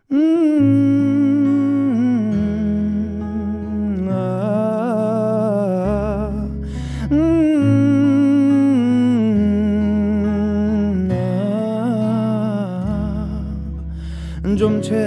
জমছে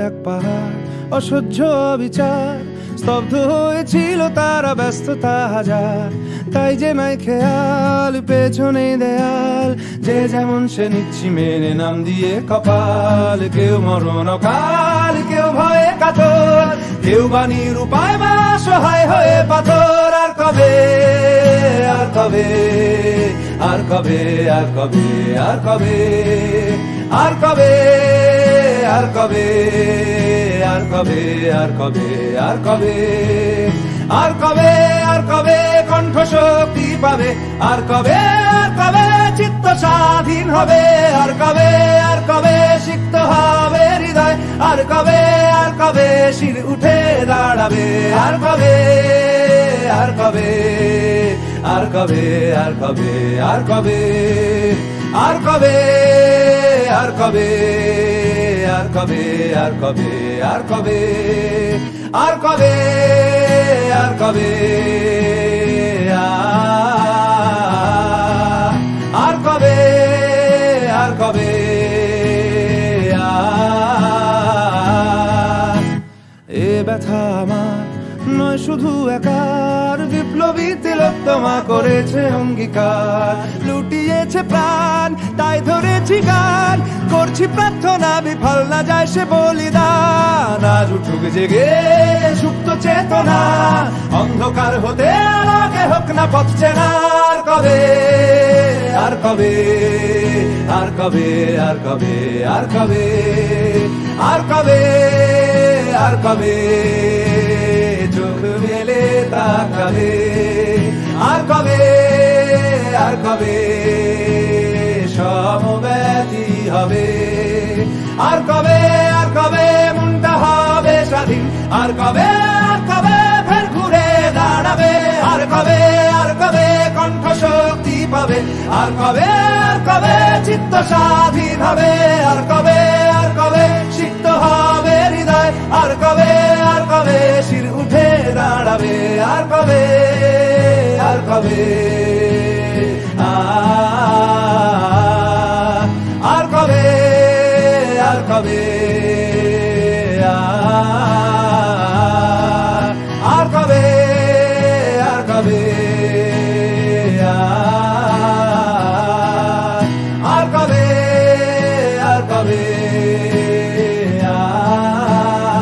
এক পাহাড় অসহ্য বিচার, স্তব্ধ হয়েছিল তারা ব্যস্ততা হাজার। তাই যে নাই খেয়াল পেছনে দেয়াল, যে যেমন সে নিচ্ছি মেনে নাম দিয়ে কপাল। কেউ মরণ কাল, কেউ ভয়ে কাতর, কেউ বাণীর উপায় বা সহায় হয়ে পাথর। আর কবে, আর কবে, আর কবে, আর কবে, আর কবে, আর কবে, আর কবে, আর কবে, আর কবে, আর কবে, আর কবে, আর কবে কণ্ঠ শক্তি পাবে, আর কবে, আর কবে চিত্ত স্বাধীন হবে, আর কবে, আর কবে সিক্ত হবে হৃদয়, আর কবে, আর কবে শির উঠে দাঁড়াবে, আর কবে, আর কবে, আর কবে, আর কবে, আর কবে, আর কবে, আর কবে, আর কবে, আর কবে, আর কবে, আর কবে, আর কবে, আর কবে, আর কবে, এ ব্যথা আমার নয় শুধু একার, বিপ্লবী তিলোত্তমা করেছে অঙ্গীকার। লুটিয়েছে প্রাণ তাই ধরেছি গান, করছি প্রার্থনা বিফল না যায় সে বলিদান। আজ উঠুক জেগে সুপ্ত চেতনা, অন্ধকার হতে আলোকে হোক না পথ চেনা। আর কবে, আর কবে, আর কবে, আর কবে, আর কবে, আর কবে, আর কবে চোখ মেলে তাকাবে, আর কবে, আর কবে সমব্যথী হবে, আর কবে, আর কবে মনটা হবে স্বাধীন, আর কবে, আর কবে ফের ঘুরে দাঁড়াবে, আর কবে, আর কবে কণ্ঠ শক্তি পাবে, আর কবে, আর কবে চিত্ত স্বাধীন হবে, আর কবে, আর কবে সিক্ত হবে হৃদয়, আর কবে, আর কবে শির উঠে দাঁড়াবে, আর কবে, আর কবে, আর কবে, আর কবে,